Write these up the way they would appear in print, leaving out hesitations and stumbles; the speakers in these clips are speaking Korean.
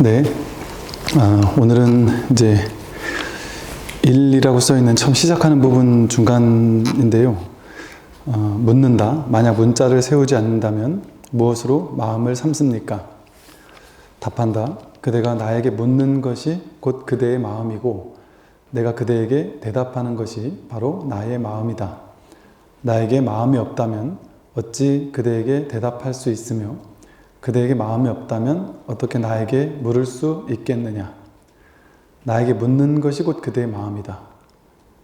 네. 오늘은 이제 1이라고 써있는 처음 시작하는 부분 중간인데요. 묻는다. 만약 문자를 세우지 않는다면 무엇으로 마음을 삼습니까? 답한다. 그대가 나에게 묻는 것이 곧 그대의 마음이고 내가 그대에게 대답하는 것이 바로 나의 마음이다. 나에게 마음이 없다면 어찌 그대에게 대답할 수 있으며 그대에게 마음이 없다면 어떻게 나에게 물을 수 있겠느냐. 나에게 묻는 것이 곧 그대의 마음이다.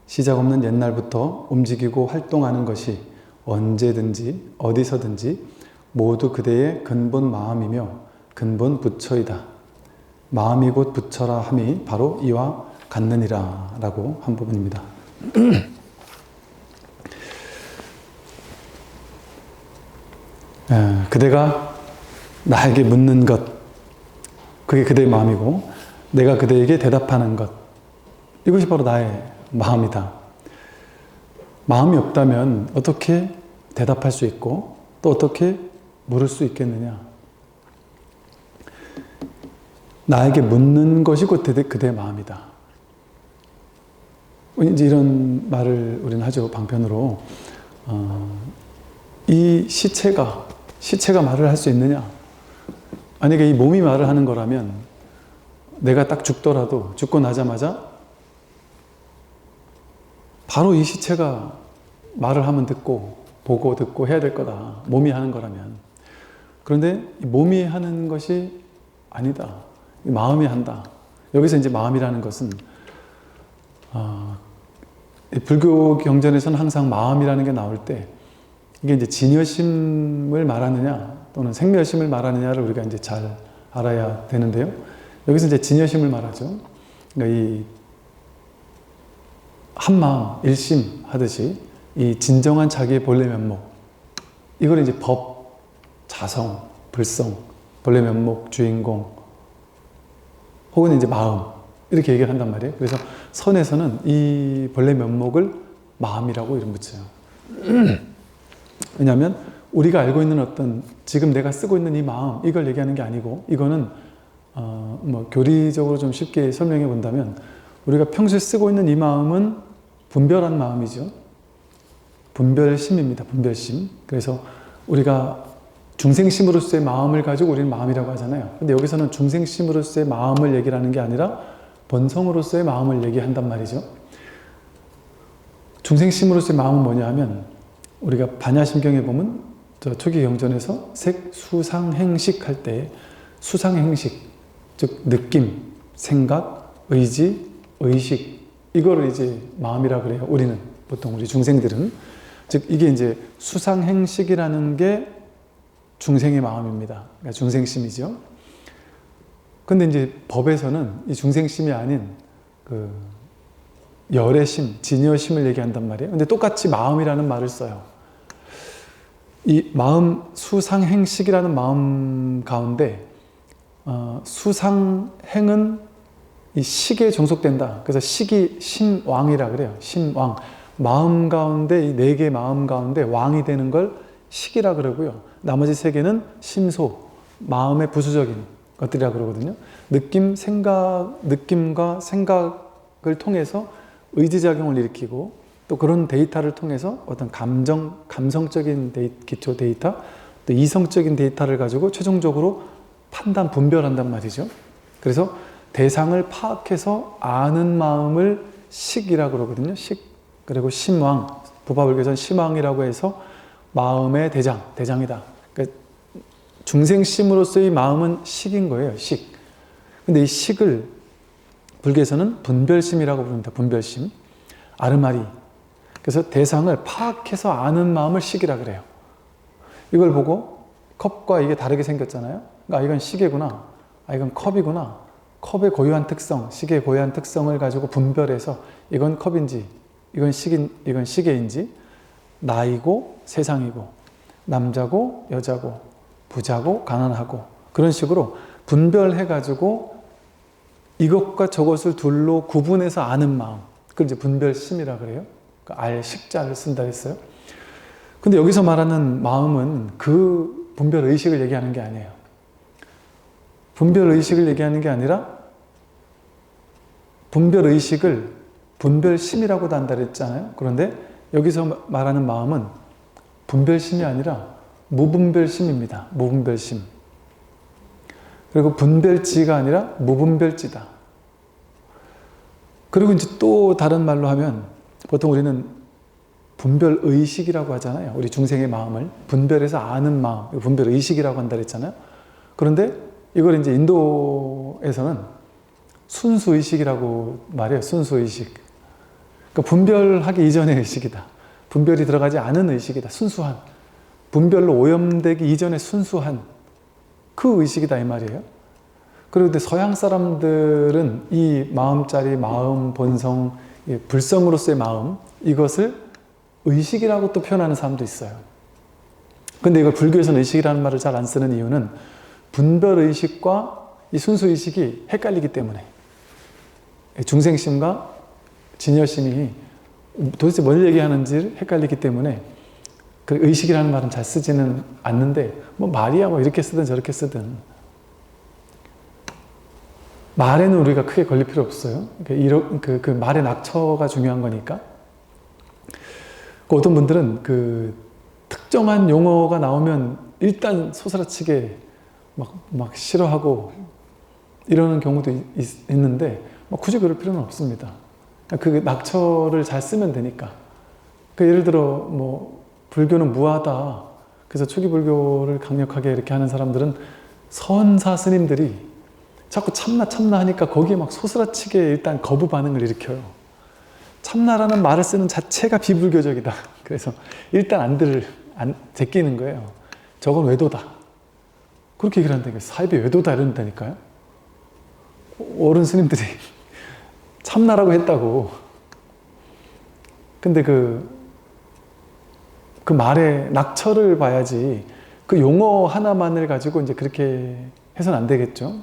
시작 없는 옛날부터 움직이고 활동하는 것이 언제든지 어디서든지 모두 그대의 근본 마음이며 근본 부처이다. 마음이 곧 부처라 함이 바로 이와 같느니라 라고 한 부분입니다. 그대가 나에게 묻는 것, 그게 그대의 마음이고 내가 그대에게 대답하는 것, 이것이 바로 나의 마음이다. 마음이 없다면 어떻게 대답할 수 있고 또 어떻게 물을 수 있겠느냐. 나에게 묻는 것이 곧 그대의 마음이다. 이제 이런 말을 우리는 하죠. 방편으로. 이 시체가 말을 할 수 있느냐. 만약에 이 몸이 말을 하는 거라면 내가 딱 죽더라도 죽고 나자마자 바로 이 시체가 말을 하면 듣고 보고 듣고 해야 될 거다. 몸이 하는 거라면. 그런데 이 몸이 하는 것이 아니다. 마음이 한다. 여기서 이제 마음이라는 것은 불교 경전에서는 항상 마음이라는 게 나올 때 이게 이제 진여심을 말하느냐 또는 생멸심을 말하느냐를 우리가 이제 잘 알아야 되는데요. 여기서 이제 진여심을 말하죠. 그러니까 이 한마음, 일심 하듯이 이 진정한 자기의 본래 면목, 이걸 이제 법, 자성, 불성, 본래 면목, 주인공, 혹은 이제 마음, 이렇게 얘기를 한단 말이에요. 그래서 선에서는 이 본래 면목을 마음이라고 이름 붙여요. 왜냐하면 우리가 알고 있는 어떤 지금 내가 쓰고 있는 이 마음, 이걸 얘기하는 게 아니고, 이거는 교리적으로 좀 쉽게 설명해 본다면 우리가 평소에 쓰고 있는 이 마음은 분별한 마음이죠. 분별심입니다. 분별심. 그래서 우리가 중생심으로서의 마음을 가지고 우리는 마음이라고 하잖아요. 근데 여기서는 중생심으로서의 마음을 얘기를 하는 게 아니라 본성으로서의 마음을 얘기한단 말이죠. 중생심으로서의 마음은 뭐냐 하면 우리가 반야심경에 보면 저 초기 경전에서 색, 수상, 행식 할 때 수상행식, 즉 느낌, 생각, 의지, 의식, 이거를 이제 마음이라 그래요. 우리는 보통 우리 중생들은. 즉 이게 이제 수상행식이라는 게 중생의 마음입니다. 그러니까 중생심이죠. 근데 이제 법에서는 이 중생심이 아닌 그 열애심, 진여심을 얘기한단 말이에요. 근데 똑같이 마음이라는 말을 써요. 이 마음, 수상행식이라는 마음 가운데 수상행은 이 식에 종속된다. 그래서 식이 심왕이라 그래요. 심왕. 마음 가운데 이 네 개의 마음 가운데 왕이 되는 걸 식이라 그러고요. 나머지 세 개는 심소, 마음의 부수적인 것들이라 그러거든요. 느낌과 생각을 통해서 의지작용을 일으키고 또 그런 데이터를 통해서 어떤 감성적인 기초 데이터, 또 이성적인 데이터를 가지고 최종적으로 판단, 분별한단 말이죠. 그래서 대상을 파악해서 아는 마음을 식이라고 그러거든요. 식. 그리고 심왕, 부파불교에서는 심왕이라고 해서 마음의 대장이다. 그러니까 중생심으로서의 마음은 식인 거예요. 식. 근데 이 식을 불교에서는 분별심이라고 부릅니다. 분별심. 아르마리. 그래서 대상을 파악해서 아는 마음을 식이라 그래요. 이걸 보고 컵과 이게 다르게 생겼잖아요. 그러니까 이건 시계구나. 이건 컵이구나. 컵의 고유한 특성, 시계의 고유한 특성을 가지고 분별해서 이건 컵인지, 이건 시계인지, 나이고 세상이고, 남자고 여자고, 부자고 가난하고, 그런 식으로 분별해가지고 이것과 저것을 둘로 구분해서 아는 마음, 그걸 이제 분별심이라 그래요. 알 식자를 쓴다 했어요. 근데 여기서 말하는 마음은 그 분별의식을 얘기하는 게 아니에요. 분별의식을 얘기하는 게 아니라 분별의식을 분별심이라고도 한다 그랬잖아요. 그런데 여기서 말하는 마음은 분별심이 아니라 무분별심입니다. 무분별심. 그리고 분별지가 아니라 무분별지다. 그리고 이제 또 다른 말로 하면 보통 우리는 분별의식이라고 하잖아요. 우리 중생의 마음을 분별해서 아는 마음, 분별의식이라고 한다 그랬잖아요. 그런데 이걸 이제 인도에서는 순수의식이라고 말해요. 순수의식. 그러니까 분별하기 이전의 의식이다. 분별이 들어가지 않은 의식이다. 순수한. 분별로 오염되기 이전의 순수한 그 의식이다 이 말이에요. 그런데 서양 사람들은 이 마음자리, 마음, 본성, 불성으로서의 마음, 이것을 의식이라고 또 표현하는 사람도 있어요. 근데 이걸 불교에서는 의식이라는 말을 잘 안 쓰는 이유는 분별의식과 이 순수의식이 헷갈리기 때문에 중생심과 진여심이 도대체 뭘 얘기하는지 헷갈리기 때문에 그 의식이라는 말은 잘 쓰지는 않는데 뭐 말이야 뭐 이렇게 쓰든 저렇게 쓰든 말에는 우리가 크게 걸릴 필요 없어요. 그 말의 낙처가 중요한 거니까. 어떤 분들은 그 특정한 용어가 나오면 일단 소스라치게 막 싫어하고 이러는 경우도 있는데 굳이 그럴 필요는 없습니다. 그 낙처를 잘 쓰면 되니까. 예를 들어 뭐 불교는 무하다. 그래서 초기 불교를 강력하게 이렇게 하는 사람들은 선사 스님들이 자꾸 참나 참나 하니까 거기에 막 소스라치게 일단 거부 반응을 일으켜요. 참나라는 말을 쓰는 자체가 비불교적이다. 그래서 일단 안 제끼는 거예요. 저건 외도다. 그렇게 얘기를 한다니까요. 사입이 외도다 이런다니까요. 어른 스님들이 참나라고 했다고. 근데 그 말의 낙처를 봐야지 그 용어 하나만을 가지고 이제 그렇게 해서는 안 되겠죠.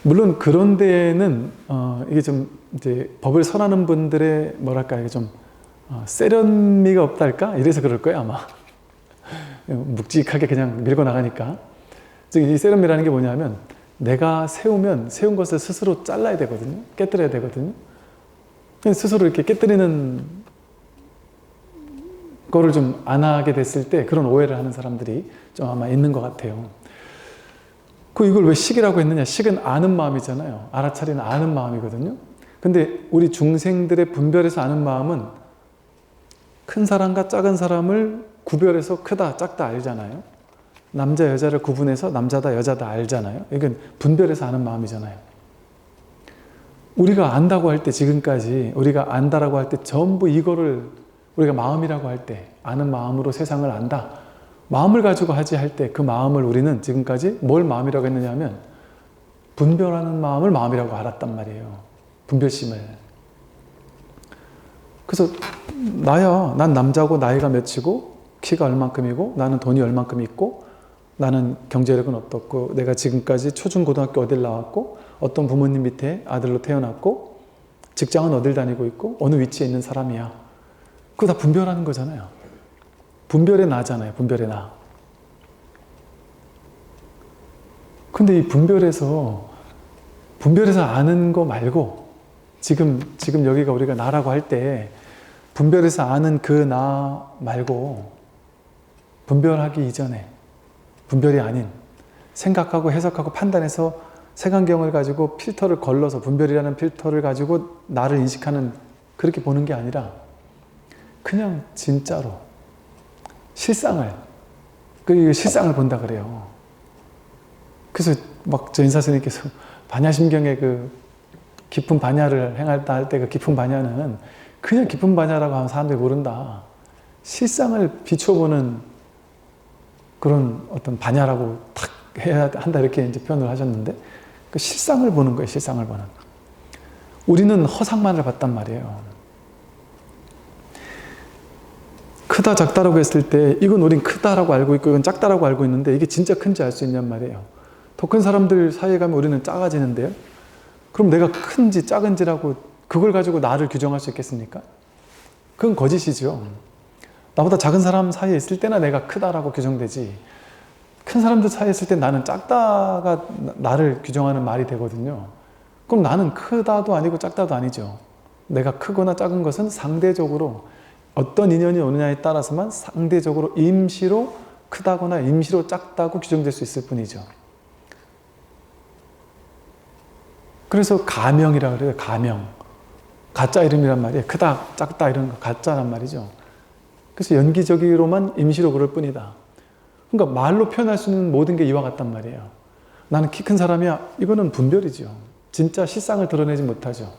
물론 그런 데에는 이게 좀 이제 법을 설하는 분들의 뭐랄까 이게 좀 세련미가 없달까? 이래서 그럴 거예요 아마. 묵직하게 그냥 밀고 나가니까. 즉 이 세련미라는 게 뭐냐면 내가 세우면 세운 것을 스스로 잘라야 되거든요. 깨뜨려야 되거든요. 스스로 이렇게 깨뜨리는 거를 좀 안 하게 됐을 때 그런 오해를 하는 사람들이 좀 아마 있는 것 같아요. 이걸 왜 식이라고 했느냐? 식은 아는 마음이잖아요. 알아차리는 아는 마음이거든요. 근데 우리 중생들의 분별해서 아는 마음은 큰 사람과 작은 사람을 구별해서 크다, 작다 알잖아요. 남자, 여자를 구분해서 남자다, 여자다 알잖아요. 이건 분별해서 아는 마음이잖아요. 우리가 안다고 할 때 지금까지 우리가 안다라고 할 때 전부 이거를 우리가 마음이라고 할 때 아는 마음으로 세상을 안다. 마음을 가지고 하지 할 때 그 마음을 우리는 지금까지 뭘 마음이라고 했느냐 하면 분별하는 마음을 마음이라고 알았단 말이에요. 분별심을. 그래서 나야, 난 남자고 나이가 몇이고 키가 얼만큼이고 나는 돈이 얼만큼 있고 나는 경제력은 어떻고 내가 지금까지 초중고등학교 어딜 나왔고 어떤 부모님 밑에 아들로 태어났고 직장은 어딜 다니고 있고 어느 위치에 있는 사람이야. 그거 다 분별하는 거잖아요. 분별의 나잖아요. 분별의 나. 근데 이 분별에서 아는 거 말고 지금 여기가 우리가 나라고 할 때 분별해서 아는 그 나 말고 분별하기 이전에 분별이 아닌 생각하고 해석하고 판단해서 색안경을 가지고 필터를 걸러서 분별이라는 필터를 가지고 나를 인식하는 그렇게 보는 게 아니라 그냥 진짜로 실상을 본다 그래요. 그래서 막 저 인사스님께서 반야심경의 그 깊은 반야를 행할다 할 때 그 깊은 반야는 그냥 깊은 반야라고 하면 사람들이 모른다. 실상을 비춰보는 그런 어떤 반야라고 탁 해야 한다 이렇게 이제 표현을 하셨는데 그 실상을 보는 거예요. 실상을 보는. 우리는 허상만을 봤단 말이에요. 크다 작다라고 했을 때 이건 우린 크다라고 알고 있고 이건 작다라고 알고 있는데 이게 진짜 큰지 알 수 있냔 말이에요. 더 큰 사람들 사이에 가면 우리는 작아지는데요. 그럼 내가 큰지 작은지라고 그걸 가지고 나를 규정할 수 있겠습니까? 그건 거짓이죠. 나보다 작은 사람 사이에 있을 때나 내가 크다라고 규정되지 큰 사람들 사이에 있을 때 나는 작다가 나를 규정하는 말이 되거든요. 그럼 나는 크다도 아니고 작다도 아니죠. 내가 크거나 작은 것은 상대적으로 어떤 인연이 오느냐에 따라서만 상대적으로 임시로 크다거나 임시로 작다고 규정될 수 있을 뿐이죠. 그래서 가명이라고 그래요. 가명. 가짜 이름이란 말이에요. 크다, 작다 이런 거 가짜란 말이죠. 그래서 연기적으로만 임시로 그럴 뿐이다. 그러니까 말로 표현할 수 있는 모든 게 이와 같단 말이에요. 나는 키 큰 사람이야. 이거는 분별이죠. 진짜 실상을 드러내지 못하죠.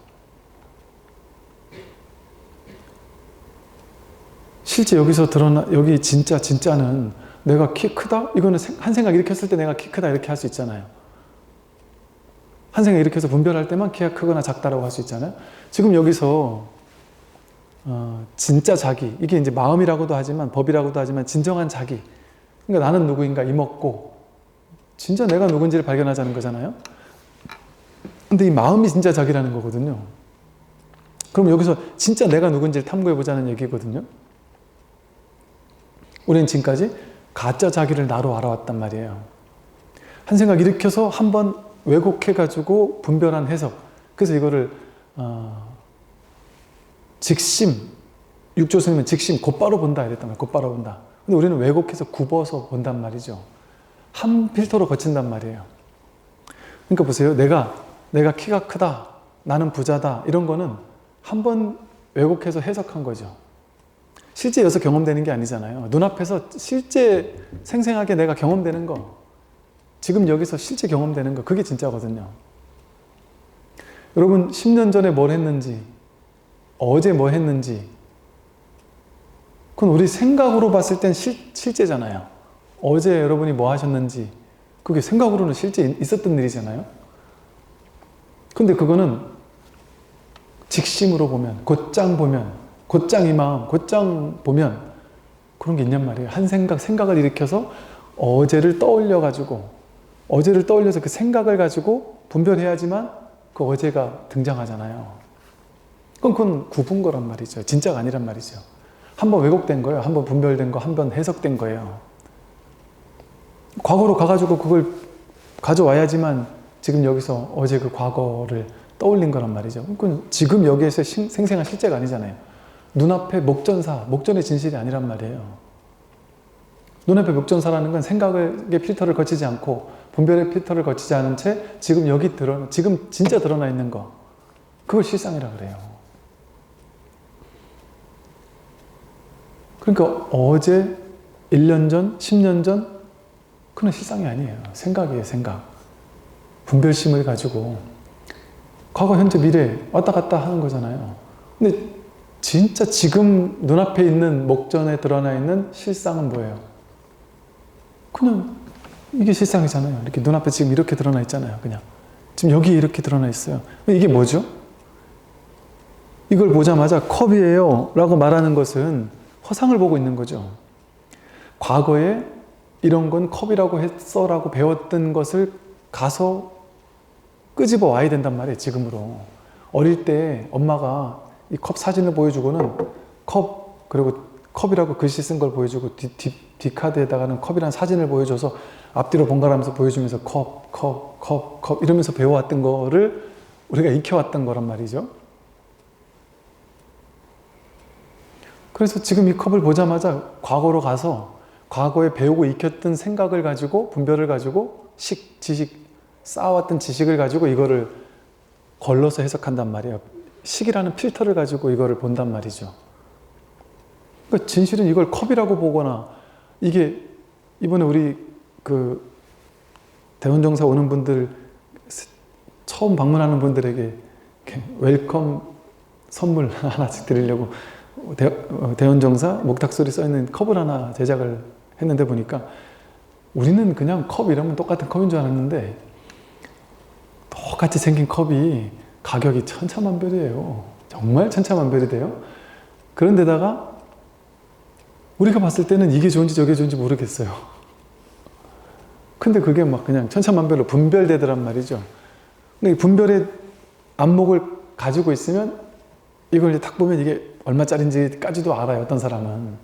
실제 여기서 여기 진짜는 내가 키 크다? 이거는 한 생각 일으켰을 때 내가 키 크다 이렇게 할 수 있잖아요. 한 생각 일으켜서 분별할 때만 키가 크거나 작다라고 할 수 있잖아요. 지금 여기서 진짜 자기, 이게 이제 마음이라고도 하지만 법이라고도 하지만 진정한 자기. 그러니까 나는 누구인가 이먹고 진짜 내가 누군지를 발견하자는 거잖아요. 근데 이 마음이 진짜 자기라는 거거든요. 그럼 여기서 진짜 내가 누군지를 탐구해보자는 얘기거든요. 우리는 지금까지 가짜 자기를 나로 알아왔단 말이에요. 한 생각 일으켜서 한번 왜곡해가지고 분별한 해석. 그래서 이거를 직심, 육조 스님은 직심, 곧바로 본다 이랬단 말이에요. 곧바로 본다. 근데 우리는 왜곡해서 굽어서 본단 말이죠. 한 필터로 거친단 말이에요. 그러니까 보세요. 내가 키가 크다, 나는 부자다 이런 거는 한번 왜곡해서 해석한 거죠. 실제 여기서 경험되는 게 아니잖아요. 눈앞에서 실제 생생하게 내가 경험되는 거, 지금 여기서 실제 경험되는 거, 그게 진짜거든요. 여러분 10년 전에 뭘 했는지, 어제 뭐 했는지, 그건 우리 생각으로 봤을 땐 실제잖아요. 어제 여러분이 뭐 하셨는지, 그게 생각으로는 실제 있었던 일이잖아요. 근데 그거는 직심으로 보면, 곧장 보면, 곧장 이 마음, 곧장 보면 그런 게 있냔 말이에요. 한 생각을 일으켜서 어제를 떠올려서 그 생각을 가지고 분별해야지만 그 어제가 등장하잖아요. 그건 굽은 거란 말이죠. 진짜가 아니란 말이죠. 한번 왜곡된 거예요. 한번 분별된 거, 한번 해석된 거예요. 과거로 가가지고 그걸 가져와야지만 지금 여기서 어제 그 과거를 떠올린 거란 말이죠. 그건 지금 여기에서 생생한 실제가 아니잖아요. 눈앞에 목전의 진실이 아니란 말이에요. 눈앞에 목전사라는 건 생각의 필터를 거치지 않고 분별의 필터를 거치지 않은 채 지금 지금 진짜 드러나 있는 거, 그걸 실상이라 그래요. 그러니까 어제, 1년 전, 10년 전 그건 실상이 아니에요. 생각이에요. 생각. 분별심을 가지고 과거, 현재, 미래 왔다 갔다 하는 거잖아요. 근데 진짜 지금 눈앞에 있는 목전에 드러나 있는 실상은 뭐예요? 그냥 이게 실상이잖아요. 이렇게 눈앞에 지금 이렇게 드러나 있잖아요. 그냥 지금 여기 이렇게 드러나 있어요. 이게 뭐죠? 이걸 보자마자 컵이에요 라고 말하는 것은 허상을 보고 있는 거죠. 과거에 이런 건 컵이라고 했어 라고 배웠던 것을 가서 끄집어 와야 된단 말이에요. 지금으로. 어릴 때 엄마가 이 컵 사진을 보여주고는 그리고 컵이라고 글씨 쓴 걸 보여주고 뒷카드에다가는 컵이라는 사진을 보여줘서 앞뒤로 번갈아가면서 보여주면서 컵 이러면서 배워왔던 거를 우리가 익혀왔던 거란 말이죠. 그래서 지금 이 컵을 보자마자 과거로 가서 과거에 배우고 익혔던 생각을 가지고 분별을 가지고 지식 쌓아왔던 지식을 가지고 이거를 걸러서 해석한단 말이에요. 식이라는 필터를 가지고 이거를 본단 말이죠. 그러니까 진실은 이걸 컵이라고 보거나, 이게 이번에 우리 그 대원정사 오는 분들, 처음 방문하는 분들에게 웰컴 선물 하나씩 드리려고 대원정사 목탁소리 써있는 컵을 하나 제작을 했는데, 보니까 우리는 그냥 컵 이러면 똑같은 컵인 줄 알았는데 똑같이 생긴 컵이 가격이 천차만별이에요. 정말 천차만별이 돼요. 그런데다가 우리가 봤을 때는 이게 좋은지 저게 좋은지 모르겠어요. 근데 그게 막 그냥 천차만별로 분별되더란 말이죠. 근데 이 분별의 안목을 가지고 있으면 이걸 이제 딱 보면 이게 얼마짜리인지까지도 알아요. 어떤 사람은.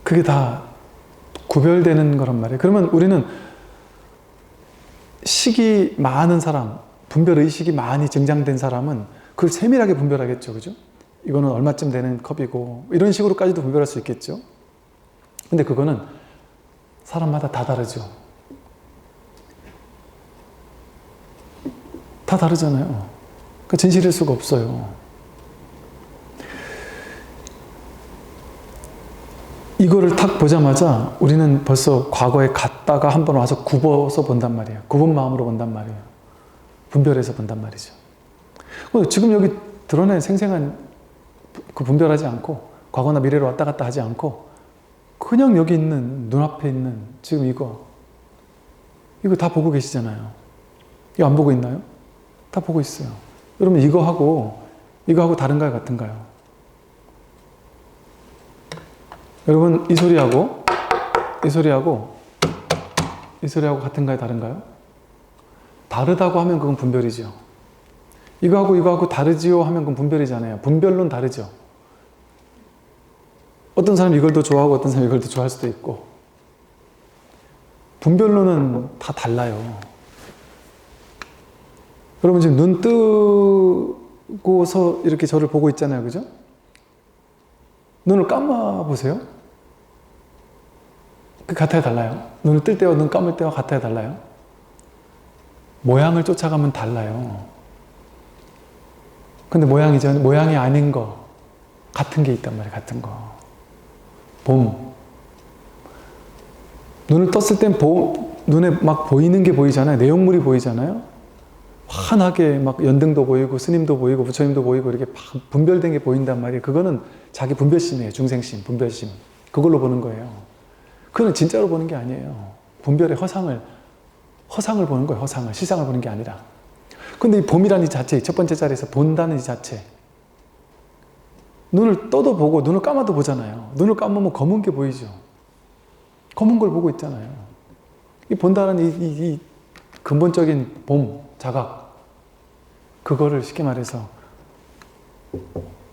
그게 다 구별되는 거란 말이에요. 그러면 우리는 식이 많은 사람, 분별의식이 많이 증장된 사람은 그걸 세밀하게 분별하겠죠. 그죠? 이거는 얼마쯤 되는 컵이고 이런 식으로까지도 분별할 수 있겠죠. 근데 그거는 사람마다 다 다르죠. 다 다르잖아요. 그러니까 진실일 수가 없어요. 이거를 탁 보자마자 우리는 벌써 과거에 갔다가 한번 와서 굽어서 본단 말이에요. 굽은 마음으로 본단 말이에요. 분별해서 본단 말이죠. 지금 여기 드러낸 생생한 그 분별하지 않고 과거나 미래로 왔다 갔다 하지 않고 그냥 여기 있는 눈앞에 있는 지금 이거 다 보고 계시잖아요. 이거 안 보고 있나요? 다 보고 있어요. 여러분 이거하고 다른가요? 같은가요? 여러분 이 소리하고 같은가요? 다른가요? 다르다고 하면 그건 분별이죠. 이거하고 다르지요 하면 그건 분별이잖아요. 분별론 다르죠. 어떤 사람이 이걸 더 좋아하고 어떤 사람이 이걸 더 좋아할 수도 있고 분별론은 다 달라요. 여러분 지금 눈 뜨고서 이렇게 저를 보고 있잖아요. 그죠? 눈을 감아 보세요. 그 같아요, 달라요? 눈을 뜰 때와 눈 감을 때와 같아요, 달라요? 모양을 쫓아가면 달라요. 근데 모양이 아닌 거 같은 게 있단 말이에요. 같은 거. 봄. 눈을 떴을 땐 눈에 막 보이는 게 보이잖아요. 내용물이 보이잖아요. 환하게 막 연등도 보이고 스님도 보이고 부처님도 보이고 이렇게 분별된 게 보인단 말이에요. 그거는 자기 분별심이에요. 중생심, 분별심. 그걸로 보는 거예요. 그거는 진짜로 보는 게 아니에요. 분별의 허상을 보는 거예요. 허상을. 실상을 보는 게 아니라. 근데 이 봄이라는 이 자체, 첫 번째 자리에서 본다는 이 자체. 눈을 떠도 보고 눈을 감아도 보잖아요. 눈을 감으면 검은 게 보이죠. 검은 걸 보고 있잖아요. 이 본다는 이 근본적인 봄, 자각. 그거를 쉽게 말해서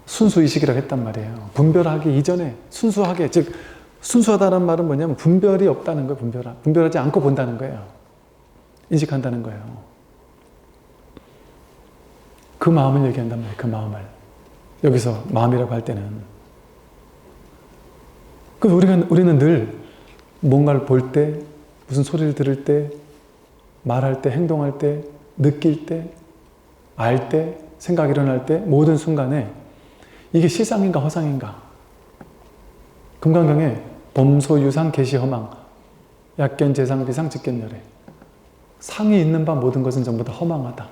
순수의식이라고 했단 말이에요. 분별하기 이전에 순수하게, 즉 순수하다는 말은 뭐냐면 분별이 없다는 거예요. 분별하지 않고 본다는 거예요. 인식한다는 거예요. 그 마음을 얘기한단 말이에요. 그 마음을. 여기서 마음이라고 할 때는. 그래서 우리는 늘 뭔가를 볼 때, 무슨 소리를 들을 때, 말할 때, 행동할 때, 느낄 때, 알 때, 생각이 일어날 때, 모든 순간에 이게 실상인가 허상인가. 금강경에 범소유상 계시허망 약견재상비상 직견열애. 상이 있는 바 모든 것은 전부 다 허망하다.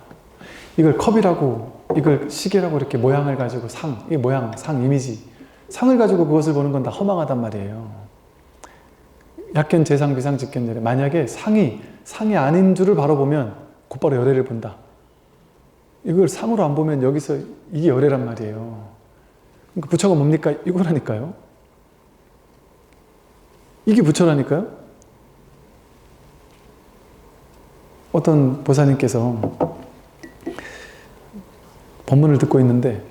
이걸 컵이라고, 이걸 시계라고 이렇게 모양을 가지고 이게 모양, 상, 이미지. 상을 가지고 그것을 보는 건 다 허망하단 말이에요. 약견재상비상 직견열애. 만약에 상이 아닌 줄을 바로 보면 곧바로 열애를 본다. 이걸 상으로 안 보면 여기서 이게 열애란 말이에요. 그러니까 부처가 뭡니까? 이거라니까요. 이게 부처라니까요. 어떤 보사님께서 법문을 듣고 있는데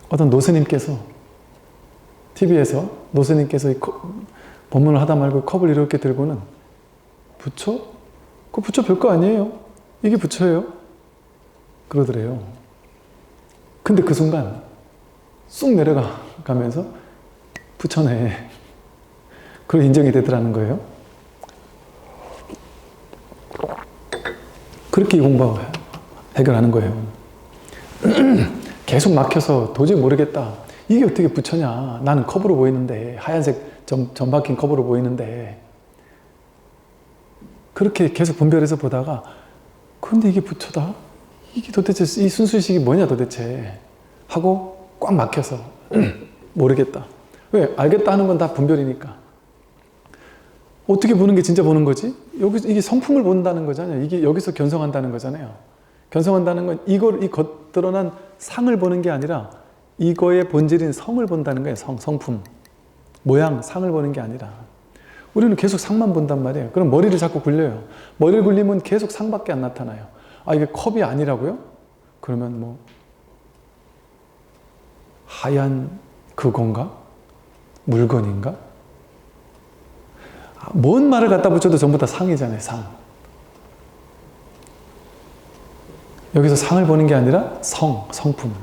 어떤 노스님께서 TV에서 노스님께서 법문을 하다 말고 컵을 이렇게 들고는 부처? 그 부처 별거 아니에요. 이게 부처예요. 그러더래요. 근데 그 순간 쑥 내려가면서 부처네. 그런 인정이 되더라는 거예요. 그렇게 이 공부 해결하는 거예요. 계속 막혀서 도저히 모르겠다. 이게 어떻게 부처냐. 나는 컵으로 보이는데, 하얀색 점 박힌 컵으로 보이는데. 그렇게 계속 분별해서 보다가 그런데 이게 부처다? 이게 도대체 이 순수의식이 뭐냐 도대체 하고 꽉 막혀서 모르겠다. 왜? 알겠다 하는 건 다 분별이니까. 어떻게 보는 게 진짜 보는 거지? 이게 성품을 본다는 거잖아요. 이게 여기서 견성한다는 거잖아요. 견성한다는 건 이 겉드러난 상을 보는 게 아니라 이거의 본질인 성을 본다는 거예요. 성품. 모양, 상을 보는 게 아니라. 우리는 계속 상만 본단 말이에요. 그럼 머리를 자꾸 굴려요. 머리를 굴리면 계속 상밖에 안 나타나요. 아, 이게 컵이 아니라고요? 그러면 뭐 하얀 그건가? 물건인가? 뭔 말을 갖다 붙여도 전부 다 상이잖아요, 상. 여기서 상을 보는 게 아니라 성품.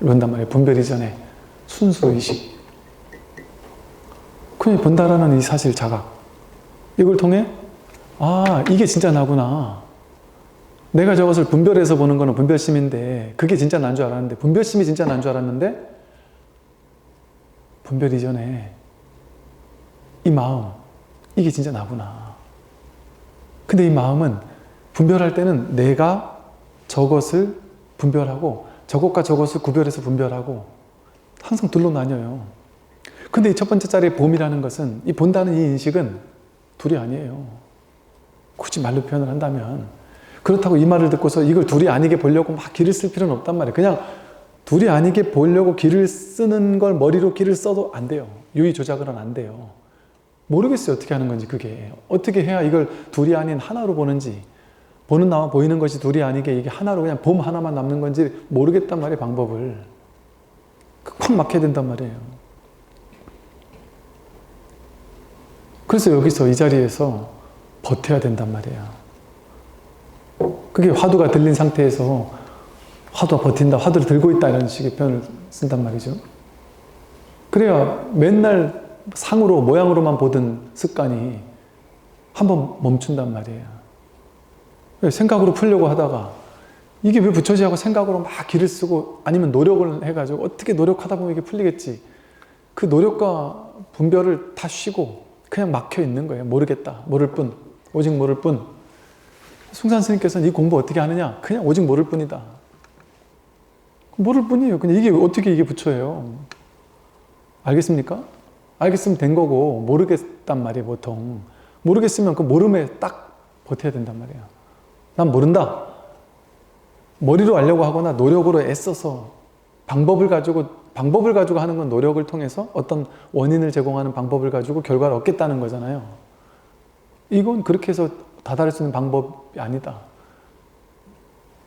이런단 말이에요. 분별 이전에 순수의식. 그냥 본다라는 이 사실 자각. 이걸 통해 아, 이게 진짜 나구나. 내가 저것을 분별해서 보는 거는 분별심인데 그게 진짜 난 줄 알았는데 분별심이 진짜 난 줄 알았는데 분별 이전에 이 마음, 이게 진짜 나구나. 근데 이 마음은 분별할 때는 내가 저것을 분별하고 저것과 저것을 구별해서 분별하고 항상 둘로 나뉘어요. 근데 이 첫 번째 자리의 봄이라는 것은 이 본다는 이 인식은 둘이 아니에요. 굳이 말로 표현을 한다면 그렇다고 이 말을 듣고서 이걸 둘이 아니게 보려고 막 기를 쓸 필요는 없단 말이에요. 그냥 둘이 아니게 보려고 기를 쓰는 걸 머리로 기를 써도 안 돼요. 유의 조작은 안 돼요. 모르겠어요. 어떻게 하는 건지 그게. 어떻게 해야 이걸 둘이 아닌 하나로 보는지 보는 나와 보이는 것이 둘이 아니게 이게 하나로 그냥 봄 하나만 남는 건지 모르겠단 말이에요. 방법을. 콱 막혀야 된단 말이에요. 그래서 여기서 이 자리에서 버텨야 된단 말이에요. 그게 화두가 들린 상태에서 화두가 버틴다, 화두를 들고 있다 이런 식의 표현을 쓴단 말이죠. 그래야 맨날 상으로 모양으로만 보던 습관이 한번 멈춘단 말이에요. 생각으로 풀려고 하다가 이게 왜 부처지 하고 생각으로 막 기를 쓰고 아니면 노력을 해가지고 어떻게 노력하다 보면 이게 풀리겠지. 그 노력과 분별을 다 쉬고 그냥 막혀 있는 거예요. 모르겠다. 모를 뿐. 오직 모를 뿐. 숭산 스님께서는 이 공부 어떻게 하느냐? 그냥 오직 모를 뿐이다. 모를 뿐이에요. 그냥 이게 어떻게 이게 부처예요? 알겠습니까? 알겠으면 된 거고 모르겠단 말이에요. 보통. 모르겠으면 그 모름에 딱 버텨야 된단 말이에요. 난 모른다. 머리로 알려고 하거나 노력으로 애써서 방법을 가지고 하는 건 노력을 통해서 어떤 원인을 제공하는 방법을 가지고 결과를 얻겠다는 거잖아요. 이건 그렇게 해서 다다를 수 있는 방법이 아니다.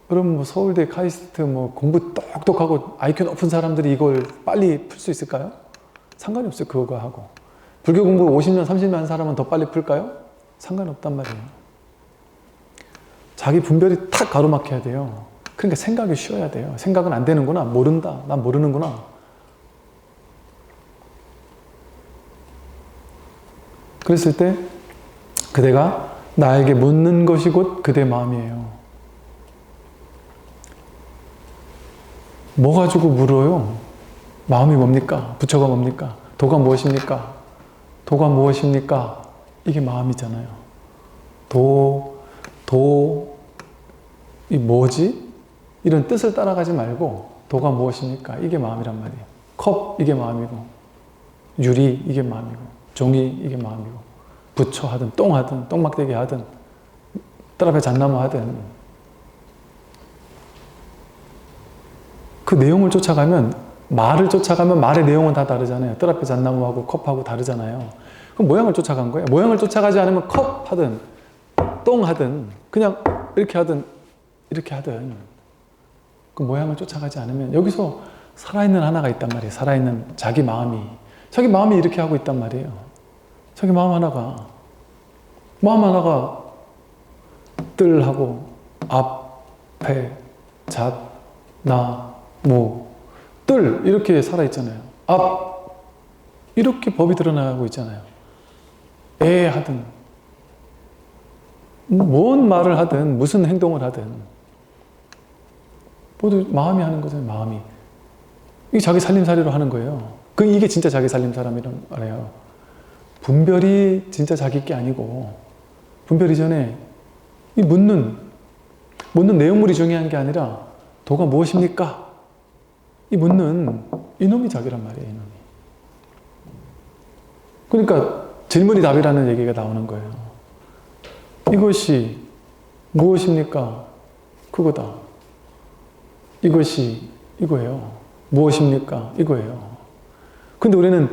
그럼 뭐 서울대 카이스트 뭐 공부 똑똑하고 IQ 높은 사람들이 이걸 빨리 풀 수 있을까요? 상관이 없어요. 그거 하고. 불교 공부 50년, 30년 한 사람은 더 빨리 풀까요? 상관없단 말이에요. 자기 분별이 탁 가로막혀야 돼요. 그러니까 생각이 쉬어야 돼요. 생각은 안 되는구나. 모른다. 난 모르는구나. 그랬을 때 그대가 나에게 묻는 것이 곧 그대 마음이에요. 뭐 가지고 물어요? 마음이 뭡니까? 부처가 뭡니까? 도가 무엇입니까? 도가 무엇입니까? 이게 마음이잖아요. 이 뭐지? 이런 뜻을 따라가지 말고 도가 무엇입니까? 이게 마음이란 말이에요. 컵, 이게 마음이고 유리, 이게 마음이고 종이, 이게 마음이고 부처 하든 똥 하든 똥막대기 하든 뜰 앞에 잣나무 하든 그 내용을 쫓아가면 말의 내용은 다 다르잖아요. 뜰 앞에 잣나무하고 컵하고 다르잖아요. 그럼 모양을 쫓아간 거예요. 모양을 쫓아가지 않으면 컵 하든 똥 하든 그냥 이렇게 하든 이렇게 하든 그 모양을 쫓아가지 않으면 여기서 살아있는 하나가 있단 말이에요. 살아있는 자기 마음이 이렇게 하고 있단 말이에요. 자기 마음 하나가 뜰하고 앞에 잣, 나, 무, 뜰 이렇게 살아있잖아요. 앞 이렇게 법이 드러나고 있잖아요. 애 하든 뭔 말을 하든 무슨 행동을 하든 모두 마음이 하는 거잖아요. 마음이 이게 자기 살림살이로 하는 거예요. 이게 진짜 자기 살림사람이란 말이에요. 분별이 진짜 자기 게 아니고 분별 이전에 이 묻는 내용물이 중요한 게 아니라 도가 무엇입니까? 이 묻는 이놈이 자기란 말이에요. 이놈이. 그러니까 질문이 답이라는 얘기가 나오는 거예요. 이것이 무엇입니까? 그거다. 이것이 이거예요. 무엇입니까? 이거예요. 근데 우리는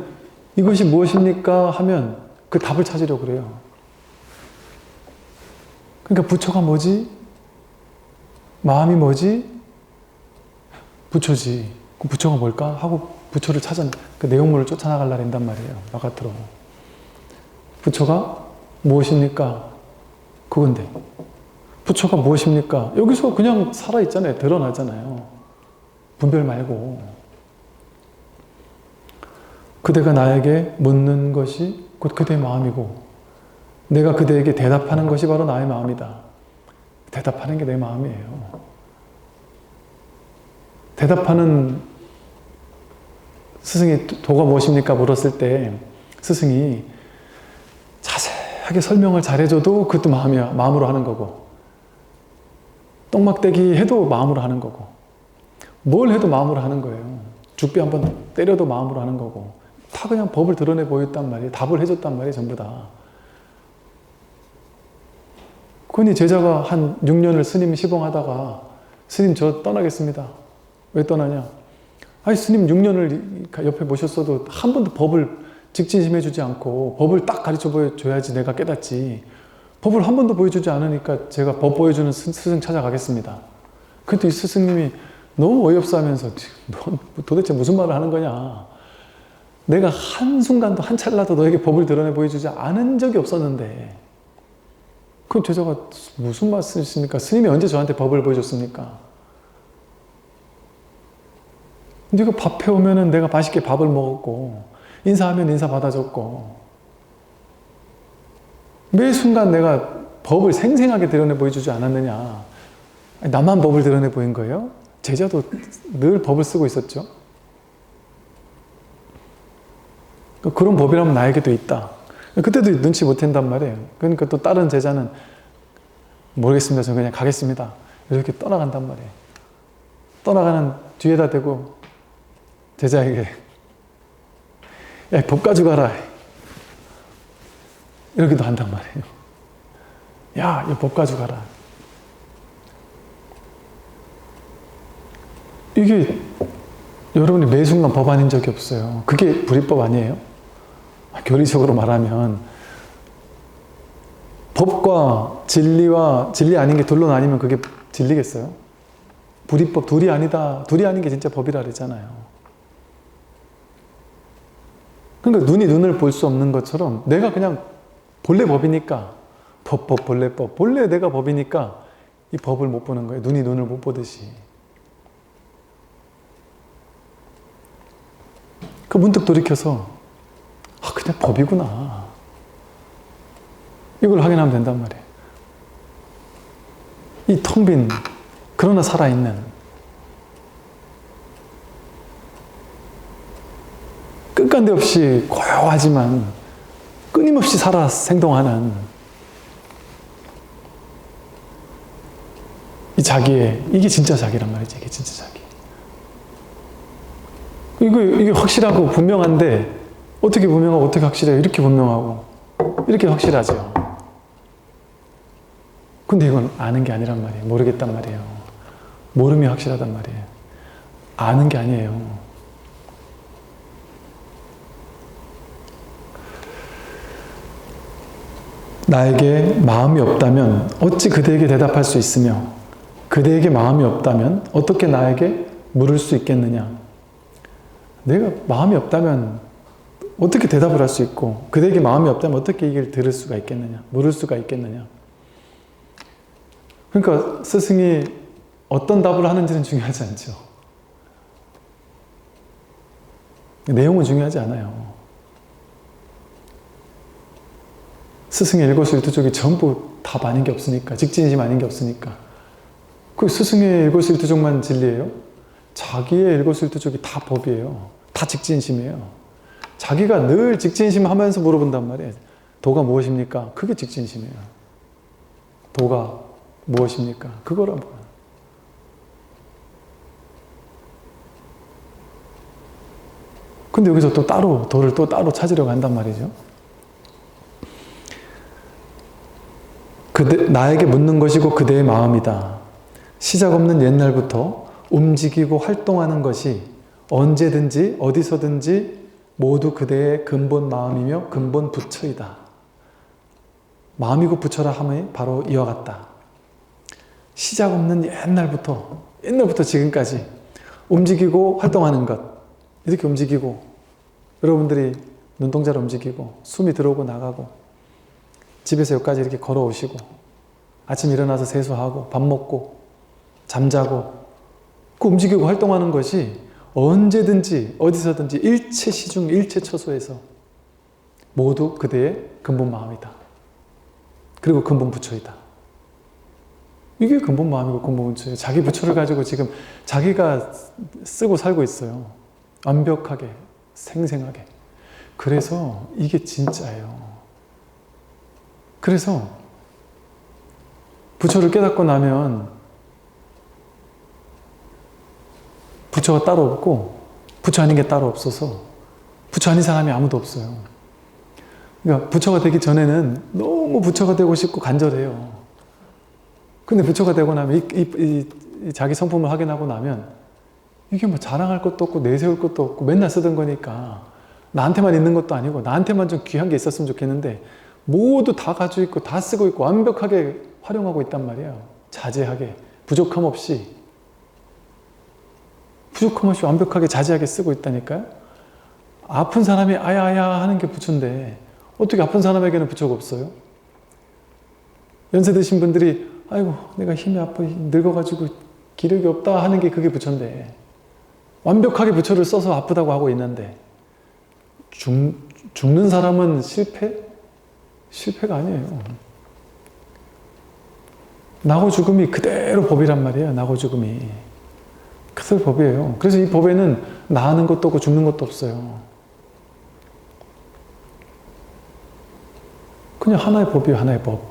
이것이 무엇입니까? 하면 그 답을 찾으려고 그래요. 그러니까 부처가 뭐지? 마음이 뭐지? 부처지. 그럼 부처가 뭘까? 하고 부처를 찾아 그 내용물을 쫓아나가려고 한단 말이에요. 바깥으로. 부처가 무엇입니까? 그건데. 부처가 무엇입니까? 여기서 그냥 살아있잖아요. 드러나잖아요. 분별 말고. 그대가 나에게 묻는 것이 곧 그대의 마음이고 내가 그대에게 대답하는 것이 바로 나의 마음이다. 대답하는 게 내 마음이에요. 대답하는 스승이 도가 무엇입니까? 물었을 때 스승이 자세하게 설명을 잘해줘도 그것도 마음이야. 마음으로 하는 거고 똥막대기 해도 마음으로 하는 거고 뭘 해도 마음으로 하는 거예요. 죽비 한번 때려도 마음으로 하는 거고 다 그냥 법을 드러내 보였단 말이에요. 답을 해줬단 말이에요. 전부 다. 그러니 제자가 한 6년을 스님 시봉하다가 스님 저 떠나겠습니다. 왜 떠나냐? 아니 스님 6년을 옆에 모셨어도 한 번도 법을 직진심해주지 않고 법을 딱 가르쳐 보여줘야지 내가 깨닫지. 법을 한 번도 보여주지 않으니까 제가 법 보여주는 스승 찾아가겠습니다. 그래도 이 스승님이 너무 어이없어 하면서 너 도대체 무슨 말을 하는 거냐. 내가 한순간도 한 찰나도 너에게 법을 드러내 보여주지 않은 적이 없었는데 그럼 제자가 무슨 말씀이십니까? 스님이 언제 저한테 법을 보여줬습니까? 네가 밥 해오면은 내가 맛있게 밥을 먹었고 인사하면 인사 받아줬고 매 순간 내가 법을 생생하게 드러내 보여주지 않았느냐. 나만 법을 드러내 보인 거예요? 제자도 늘 법을 쓰고 있었죠. 그런 법이라면 나에게도 있다. 그때도 눈치 못 챈단 말이에요. 그러니까 또 다른 제자는 모르겠습니다. 저는 그냥 가겠습니다. 이렇게 떠나간단 말이에요. 떠나가는 뒤에다 대고 제자에게 야, 법 가져가라. 이러기도 한단 말이에요. 야, 이 법 가져가라. 이게 여러분이 매 순간 법 아닌 적이 없어요. 그게 불이법 아니에요? 교리적으로 말하면 법과 진리와 진리 아닌 게 둘로 나뉘면 그게 진리겠어요? 불이법 둘이 아니다. 둘이 아닌 게 진짜 법이라 그랬잖아요. 그러니까 눈이 눈을 볼 수 없는 것처럼 내가 그냥 본래 법이니까 본래법 본래 내가 법이니까 이 법을 못 보는 거예요. 눈이 눈을 못 보듯이. 그 문득 돌이켜서 아 그냥 법이구나. 이걸 확인하면 된단 말이에요. 이 텅 빈 그러나 살아있는 끝간데 없이 고요하지만 끊임없이 살아 생동하는 이 자기의 이게 진짜 자기란 말이지. 이게 진짜 자기. 이게 확실하고 분명한데 어떻게 분명하고 어떻게 확실해요? 이렇게 분명하고 이렇게 확실하죠. 근데 이건 아는 게 아니란 말이에요. 모르겠단 말이에요. 모름이 확실하단 말이에요. 아는 게 아니에요. 나에게 마음이 없다면 어찌 그대에게 대답할 수 있으며 그대에게 마음이 없다면 어떻게 나에게 물을 수 있겠느냐. 내가 마음이 없다면 어떻게 대답을 할 수 있고 그대에게 마음이 없다면 어떻게 이걸 들을 수가 있겠느냐. 물을 수가 있겠느냐. 그러니까 스승이 어떤 답을 하는지는 중요하지 않죠. 내용은 중요하지 않아요. 스승의 일거수일투족이 전부 답 아닌 게 없으니까, 직진심 아닌 게 없으니까. 그 스승의 일거수일투족만 진리예요? 자기의 일거수일투족이 다 법이에요. 다 직진심이에요. 자기가 늘 직진심 하면서 물어본단 말이에요. 도가 무엇입니까? 그게 직진심이에요. 도가 무엇입니까? 그거라고. 근데 여기서 또 따로 도를 또 따로 찾으려고 한단 말이죠. 나에게 묻는 것이고 그대의 마음이다. 시작 없는 옛날부터 움직이고 활동하는 것이 언제든지 어디서든지 모두 그대의 근본 마음이며 근본 부처이다. 마음이고 부처라 함이 바로 이와 같다. 시작 없는 옛날부터 지금까지 움직이고 활동하는 것, 이렇게 움직이고 여러분들이 눈동자를 움직이고 숨이 들어오고 나가고 집에서 여기까지 이렇게 걸어오시고 아침 일어나서 세수하고 밥 먹고 잠자고 그 움직이고 활동하는 것이 언제든지 어디서든지 일체 시중 일체 처소에서 모두 그대의 근본 마음이다. 그리고 근본 부처이다. 이게 근본 마음이고 근본 부처예요. 자기 부처를 가지고 지금 자기가 쓰고 살고 있어요. 완벽하게, 생생하게. 그래서 이게 진짜예요. 그래서 부처를 깨닫고 나면 부처가 따로 없고 부처 아닌 게 따로 없어서 부처 아닌 사람이 아무도 없어요. 그러니까 부처가 되기 전에는 너무 부처가 되고 싶고 간절해요. 근데 부처가 되고 나면 이 자기 성품을 확인하고 나면 이게 뭐 자랑할 것도 없고 내세울 것도 없고 맨날 쓰던 거니까 나한테만 있는 것도 아니고 나한테만 좀 귀한 게 있었으면 좋겠는데 모두 다 가지고 있고 다 쓰고 있고 완벽하게 활용하고 있단 말이에요. 자제하게 부족함 없이 완벽하게 자제하게 쓰고 있다니까요. 아픈 사람이 아야아야 하는 게 부처인데 어떻게 아픈 사람에게는 부처가 없어요? 연세 드신 분들이 아이고 내가 힘이 아파 늙어가지고 기력이 없다 하는 게 그게 부처인데 완벽하게 부처를 써서 아프다고 하고 있는데 죽는 사람은 실패가 아니에요. 나고 죽음이 그대로 법이란 말이에요. 나고 죽음이 그대로 법이에요. 그래서 이 법에는 나는 것도 없고 죽는 것도 없어요. 그냥 하나의 법이에요. 하나의 법.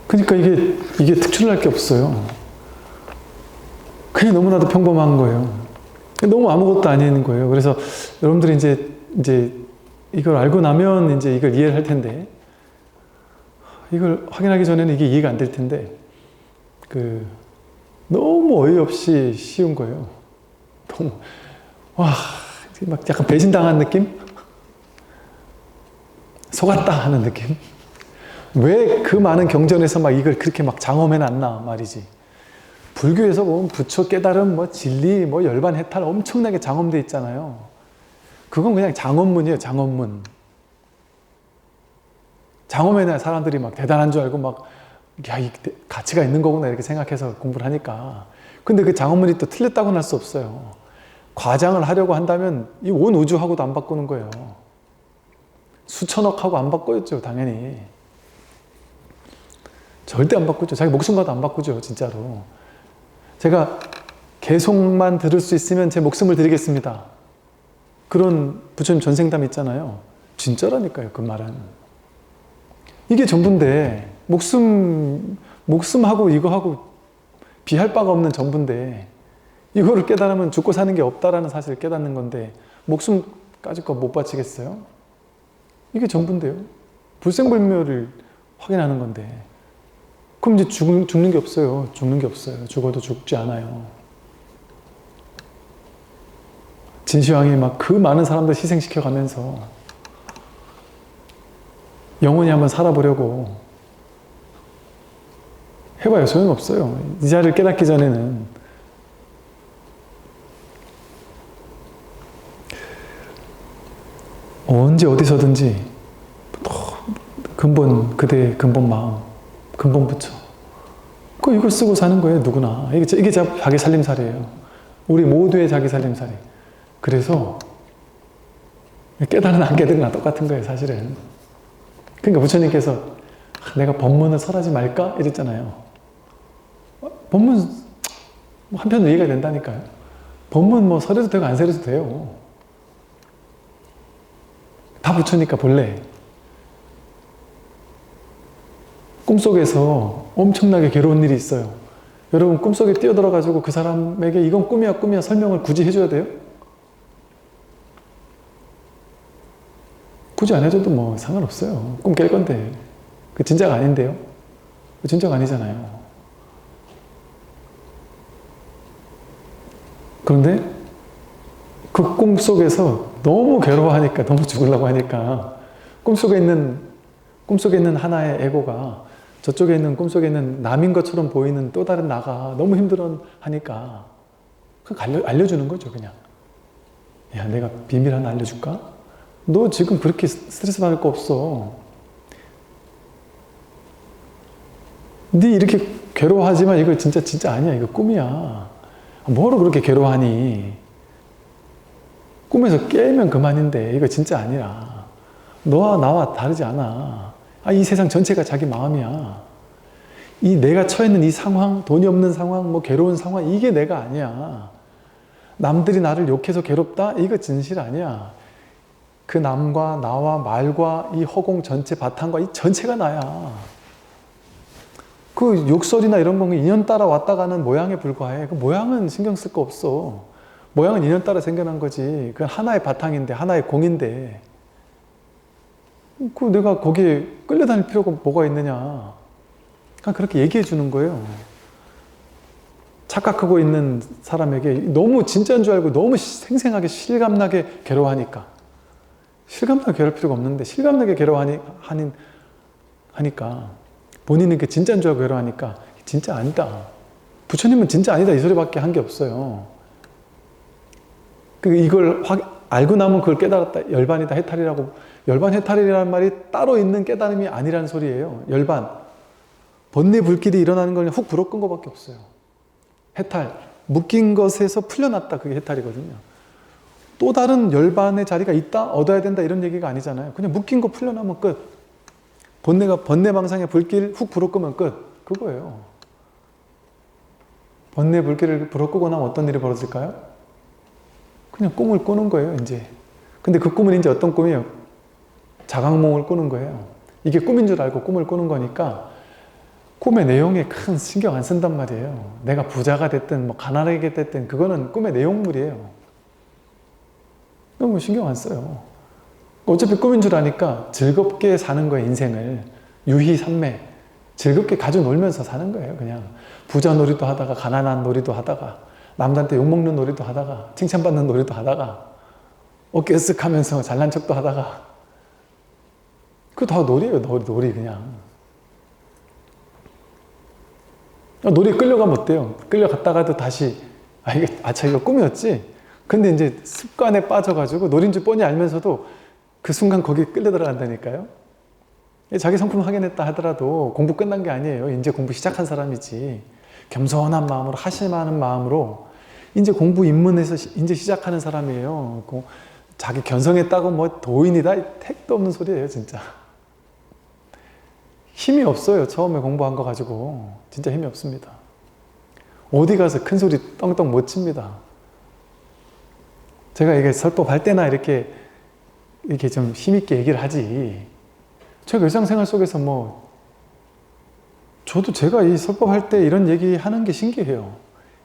그러니까 이게 특출날 게 없어요. 그냥 너무나도 평범한 거예요. 너무 아무것도 아닌 거예요. 그래서 여러분들이 이제 이걸 알고 나면 이제 이걸 이해를 할 텐데, 이걸 확인하기 전에는 이게 이해가 안 될 텐데, 너무 어이없이 쉬운 거예요. 너무, 막 약간 배신당한 느낌? 속았다 하는 느낌? 왜 그 많은 경전에서 막 이걸 그렇게 막 장엄해놨나 말이지. 불교에서 보면 부처 깨달음, 뭐 진리, 뭐 열반 해탈 엄청나게 장엄돼 있잖아요. 그건 그냥 장엄문이에요, 장엄문. 장엄해놔야 사람들이 막 대단한 줄 알고 막, 야, 이 가치가 있는 거구나 이렇게 생각해서 공부를 하니까. 근데 그 장엄문이 또 틀렸다고는 할 수 없어요. 과장을 하려고 한다면 이 온 우주하고도 안 바꾸는 거예요. 수천억하고 안 바꿔였죠, 당연히. 절대 안 바꾸죠. 자기 목숨과도 안 바꾸죠, 진짜로. 제가 계속만 들을 수 있으면 제 목숨을 드리겠습니다. 그런 부처님 전생담 있잖아요. 진짜라니까요, 그 말은. 이게 전부인데, 목숨하고 이거하고 비할 바가 없는 전부인데, 이거를 깨달으면 죽고 사는 게 없다라는 사실을 깨닫는 건데, 목숨까지 거 못 바치겠어요? 이게 전부인데요. 불생불멸을 확인하는 건데. 그럼 이제 죽는 게 없어요. 죽는 게 없어요. 죽어도 죽지 않아요. 진시황이 막 그 많은 사람들 희생시켜 가면서 영원히 한번 살아보려고 해봐요. 소용없어요. 이 자리를 깨닫기 전에는. 언제 어디서든지 그대의 근본 마음, 근본 부처. 이걸 쓰고 사는 거예요, 누구나. 이게 자기 살림살이에요. 우리 모두의 자기 살림살이. 그래서 깨달은 안 깨달은 똑같은 거예요, 사실은. 그러니까 부처님께서 내가 법문을 설하지 말까? 이랬잖아요. 법문 한편으로 이해가 된다니까요. 법문 뭐 설해도 되고 안 설해도 돼요. 다 부처니까 본래. 꿈속에서 엄청나게 괴로운 일이 있어요. 여러분 꿈속에 뛰어들어가지고 그 사람에게 이건 꿈이야 설명을 굳이 해줘야 돼요? 굳이 안 해줘도 뭐 상관없어요. 꿈 깰 건데. 그 진짜가 아닌데요? 그 진짜가 아니잖아요. 그런데 그 꿈속에서 너무 괴로워하니까, 너무 죽으려고 하니까 꿈속에 있는 하나의 에고가 저쪽에 있는 꿈속에 있는 남인 것처럼 보이는 또 다른 나가 너무 힘들어 하니까 알려주는 거죠, 그냥. 야, 내가 비밀 하나 알려줄까? 너 지금 그렇게 스트레스 받을 거 없어. 네 이렇게 괴로워하지만 이거 진짜 아니야. 이거 꿈이야. 뭐로 그렇게 괴로워하니? 꿈에서 깨면 그만인데 이거 진짜 아니라. 너와 나와 다르지 않아. 이 세상 전체가 자기 마음이야. 이 내가 처해 있는 이 상황, 돈이 없는 상황, 뭐 괴로운 상황, 이게 내가 아니야. 남들이 나를 욕해서 괴롭다? 이거 진실 아니야. 그 남과 나와 말과 이 허공 전체 바탕과 이 전체가 나야. 그 욕설이나 이런 건 인연 따라 왔다 가는 모양에 불과해. 그 모양은 신경 쓸 거 없어. 모양은 인연 따라 생겨난 거지. 그건 하나의 바탕인데, 하나의 공인데. 그 내가 거기에 끌려다닐 필요가 뭐가 있느냐. 그냥 그렇게 얘기해 주는 거예요. 착각하고 있는 사람에게 너무 진짜인 줄 알고 너무 생생하게 실감나게 괴로워하니까. 실감나게 괴로울 필요가 없는데 실감나게 괴로워하니까 본인은 그 진짜인 줄 알고 괴로워하니까 진짜 아니다. 부처님은 진짜 아니다 이 소리밖에 한 게 없어요. 이걸 알고 나면 그걸 깨달았다. 열반이다 해탈이라고. 열반 해탈이라는 말이 따로 있는 깨달음이 아니라는 소리예요. 열반. 번뇌 불길이 일어나는 걸 훅 불어 끈 것밖에 없어요. 해탈. 묶인 것에서 풀려났다. 그게 해탈이거든요. 또 다른 열반의 자리가 있다? 얻어야 된다? 이런 얘기가 아니잖아요. 그냥 묶인 거 풀려나면 끝. 번뇌망상의 불길 훅 불어 끄면 끝. 그거예요. 번뇌 불길을 불어 끄고 나면 어떤 일이 벌어질까요? 그냥 꿈을 꾸는 거예요, 이제. 근데 그 꿈은 이제 어떤 꿈이에요? 자각몽을 꾸는 거예요. 이게 꿈인 줄 알고 꿈을 꾸는 거니까 꿈의 내용에 큰 신경 안 쓴단 말이에요. 내가 부자가 됐든 뭐 가난하게 됐든 그거는 꿈의 내용물이에요. 너무 신경 안 써요. 어차피 꿈인 줄 아니까 즐겁게 사는 거예요, 인생을. 유희산매. 즐겁게 가지고 놀면서 사는 거예요, 그냥. 부자 놀이도 하다가, 가난한 놀이도 하다가, 남들한테 욕먹는 놀이도 하다가, 칭찬받는 놀이도 하다가, 어깨 으쓱 하면서 잘난 척도 하다가. 그거 다 놀이에요, 놀이 그냥. 놀이에 끌려가면 어때요? 끌려갔다가도 다시, 이거 꿈이었지? 근데 이제 습관에 빠져가지고 놀인 줄 뻔히 알면서도 그 순간 거기에 끌려 들어간다니까요. 자기 성품 확인했다 하더라도 공부 끝난 게 아니에요. 이제 공부 시작한 사람이지. 겸손한 마음으로, 하심하는 마음으로 이제 공부 입문해서 이제 시작하는 사람이에요. 자기 견성했다고 뭐 도인이다? 택도 없는 소리예요, 진짜. 힘이 없어요. 처음에 공부한 거 가지고. 진짜 힘이 없습니다. 어디 가서 큰 소리 떵떵 못 칩니다. 제가 이게 설법할 때나 이렇게 좀 힘있게 얘기를 하지. 제가 일상생활 속에서 저도 제가 이 설법할 때 이런 얘기 하는 게 신기해요.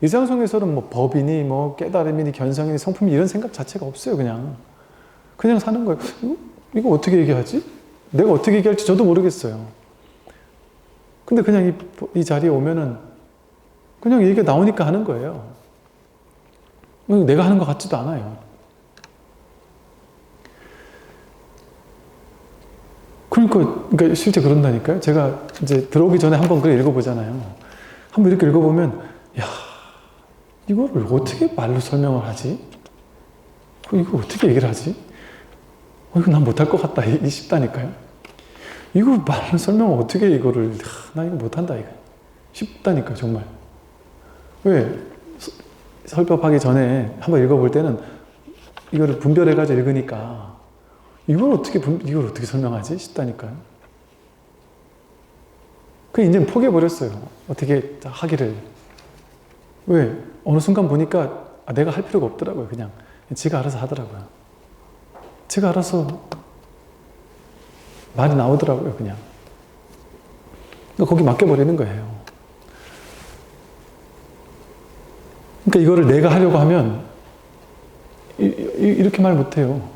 일상속에서는 뭐 법이니, 뭐 깨달음이니, 견성이니, 성품이 이런 생각 자체가 없어요, 그냥. 그냥 사는 거예요. 이거 어떻게 얘기하지? 내가 어떻게 얘기할지 저도 모르겠어요. 근데 그냥 이 자리에 오면은 그냥 얘기가 나오니까 하는 거예요. 내가 하는 것 같지도 않아요. 그러니까 실제 그런다니까요. 제가 이제 들어오기 전에 한번 그걸 읽어보잖아요. 한번 이렇게 읽어보면, 야, 이거를 어떻게 말로 설명을 하지? 이거 어떻게 얘기를 하지? 이거 난 못할 것 같다 싶다니까요. 이거 말로 설명을 어떻게 이거를, 나 이거 못한다 이거 싶다니까요, 정말. 왜? 설법하기 전에 한번 읽어볼 때는 이거를 분별해가지고 읽으니까 이걸 어떻게 설명하지? 싶다니까요. 이제는 포기해버렸어요. 어떻게 하기를. 왜? 어느 순간 보니까 내가 할 필요가 없더라고요. 그냥 지가 알아서 하더라고요. 지가 알아서 말이 나오더라고요. 그냥. 거기 맡겨버리는 거예요. 그러니까 이거를 내가 하려고 하면 이렇게 말 못해요.